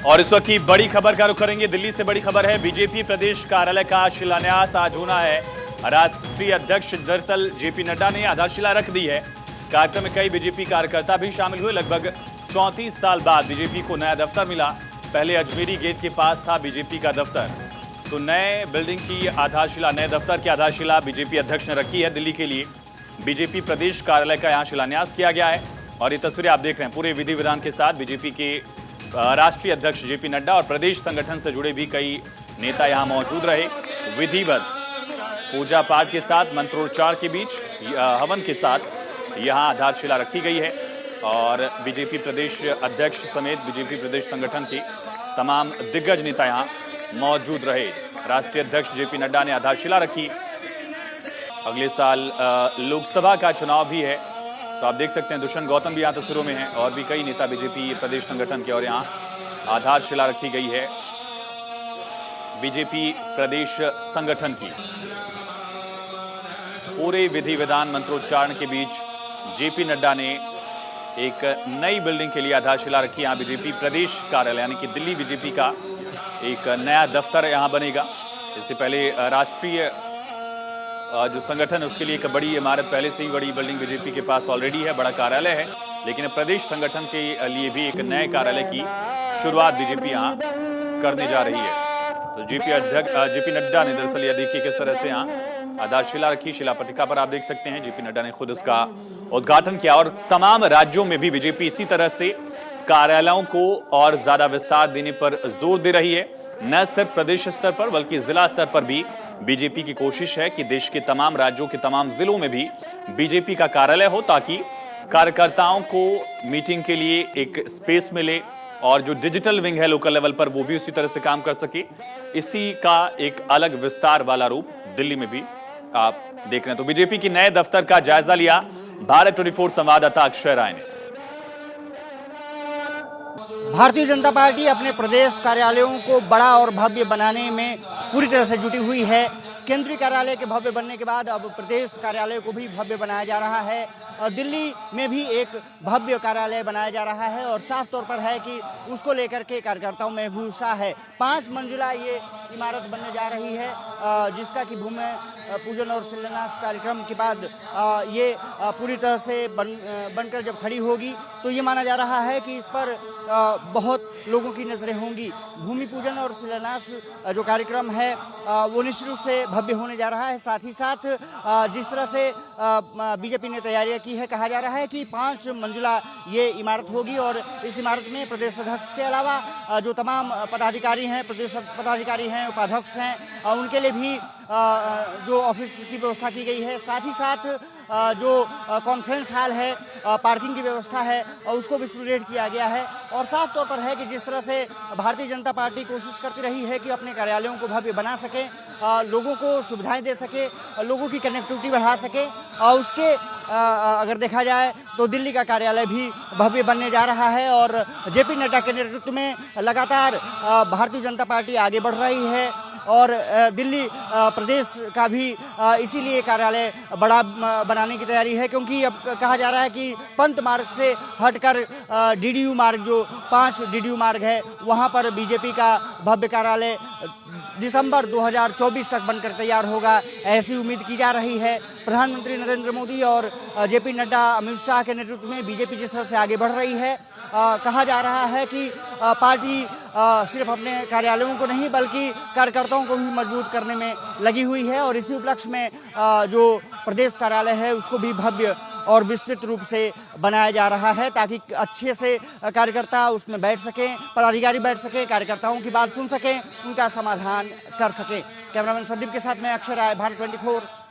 और इस वक्त की बड़ी खबर का रुख करेंगे। दिल्ली से बड़ी खबर है, बीजेपी प्रदेश कार्यालय का शिलान्यास आज होना है। राष्ट्रीय अध्यक्ष दरअसल जेपी नड्डा ने आधारशिला रख दी है। कार्यक्रम में कई बीजेपी कार्यकर्ता भी शामिल हुए। लगभग 34 साल बाद बीजेपी को नया दफ्तर मिला। पहले अजमेरी गेट के पास था बीजेपी का दफ्तर, तो नए बिल्डिंग की आधारशिला, नए दफ्तर की आधारशिला बीजेपी अध्यक्ष ने रखी है। दिल्ली के लिए बीजेपी प्रदेश कार्यालय का यहाँ शिलान्यास किया गया है और ये तस्वीरें आप देख रहे हैं पूरे विधि विधान के साथ। बीजेपी के राष्ट्रीय अध्यक्ष जेपी नड्डा और प्रदेश संगठन से जुड़े भी कई नेता यहां मौजूद रहे। विधिवत पूजा पाठ के साथ, मंत्रोच्चार के बीच, हवन के साथ यहां आधारशिला रखी गई है और बीजेपी प्रदेश अध्यक्ष समेत बीजेपी प्रदेश संगठन के तमाम दिग्गज नेता यहां मौजूद रहे। राष्ट्रीय अध्यक्ष जेपी नड्डा ने आधारशिला रखी। अगले साल लोकसभा का चुनाव भी है, तो आप देख सकते हैं दुष्यंत गौतम भी यहाँ तस्वीरों में हैं और भी कई नेता बीजेपी प्रदेश संगठन के, और यहाँ आधारशिला रखी गई है बीजेपी प्रदेश संगठन की। पूरे विधि विधान मंत्रोच्चारण के बीच जेपी नड्डा ने एक नई बिल्डिंग के लिए आधारशिला रखी। यहाँ बीजेपी प्रदेश कार्यालय यानी कि दिल्ली बीजेपी का एक नया दफ्तर यहाँ बनेगा। इससे पहले राष्ट्रीय जो संगठन है उसके लिए एक बड़ी इमारत, पहले से ही बड़ी बिल्डिंग बीजेपी के पास ऑलरेडी है, बड़ा कार्यालय है, लेकिन प्रदेश संगठन के लिए भी एक नए कार्यालय की शुरुआत बीजेपी यहाँ करने जा रही है। तो जेपी नड्डा ने दरअसल यह देखिए किस तरह से यहाँ आधारशिला रखी। शिला पट्टिका पर आप देख सकते हैं जेपी नड्डा ने खुद उसका उद्घाटन किया और तमाम राज्यों में भी बीजेपी इसी तरह से कार्यालयों को और ज्यादा विस्तार देने पर जोर दे रही है। न सिर्फ प्रदेश स्तर पर बल्कि जिला स्तर पर भी बीजेपी की कोशिश है कि देश के तमाम राज्यों के तमाम जिलों में भी बीजेपी का कार्यालय हो, ताकि कार्यकर्ताओं को मीटिंग के लिए एक स्पेस मिले और जो डिजिटल विंग है लोकल लेवल पर वो भी उसी तरह से काम कर सके। इसी का एक अलग विस्तार वाला रूप दिल्ली में भी आप देख रहे हैं। तो बीजेपी की नए दफ्तर का जायजा लिया भारत 24 संवाददाता अक्षय राय ने। भारतीय जनता पार्टी अपने प्रदेश कार्यालयों को बड़ा और भव्य बनाने में पूरी तरह से जुटी हुई है। केंद्रीय कार्यालय के भव्य बनने के बाद अब प्रदेश कार्यालय को भी भव्य बनाया जा रहा है और दिल्ली में भी एक भव्य कार्यालय बनाया जा रहा है और साफ तौर पर है कि उसको लेकर के कार्यकर्ताओं में भी उत्साह है। 5 मंजिला ये इमारत बनने जा रही है, जिसका कि भूमि पूजन और शिलान्यास कार्यक्रम के बाद ये पूरी तरह से बनकर जब खड़ी होगी तो ये माना जा रहा है कि इस पर बहुत लोगों की नजरें होंगी। भूमि पूजन और शिलान्यास जो कार्यक्रम है वो निश्चित रूप से भव्य होने जा रहा है। साथ ही साथ जिस तरह से बीजेपी ने तैयारियां की है, कहा जा रहा है कि 5 मंजिला ये इमारत होगी और इस इमारत में प्रदेश अध्यक्ष के अलावा जो तमाम पदाधिकारी हैं, प्रदेश पदाधिकारी हैं, उपाध्यक्ष हैं, उनके लिए भी जो ऑफिस की व्यवस्था की गई है। साथ ही साथ जो कॉन्फ्रेंस हॉल है, पार्किंग की व्यवस्था है, उसको भी स्टूडेंट किया गया है। और साफ तौर पर है कि जिस तरह से भारतीय जनता पार्टी कोशिश करती रही है कि अपने कार्यालयों को भव्य बना सके, लोगों को सुविधाएं दे सके, लोगों की कनेक्टिविटी बढ़ा सके, और उसके अगर देखा जाए तो दिल्ली का कार्यालय भी भव्य बनने जा रहा है। और जेपी नड्डा के नेतृत्व में लगातार भारतीय जनता पार्टी आगे बढ़ रही है और दिल्ली प्रदेश का भी इसीलिए कार्यालय बड़ा बनाने की तैयारी है, क्योंकि अब कहा जा रहा है कि पंत मार्ग से हटकर डीडीयू मार्ग, जो 5 डीडीयू मार्ग है, वहां पर बीजेपी का भव्य कार्यालय दिसंबर 2024 तक बनकर तैयार होगा, ऐसी उम्मीद की जा रही है। प्रधानमंत्री नरेंद्र मोदी और जेपी नड्डा, अमित शाह के नेतृत्व में बीजेपी जिस तरह से आगे बढ़ रही है, कहा जा रहा है कि पार्टी सिर्फ अपने कार्यालयों को नहीं बल्कि कार्यकर्ताओं को भी मजबूत करने में लगी हुई है और इसी उपलक्ष्य में जो प्रदेश कार्यालय है उसको भी भव्य और विस्तृत रूप से बनाया जा रहा है, ताकि अच्छे से कार्यकर्ता उसमें बैठ सकें, पदाधिकारी बैठ सकें, कार्यकर्ताओं की बात सुन सकें, उनका समाधान कर सकें। कैमरामैन संदीप के साथ मैं अक्षय राय, भारत 24।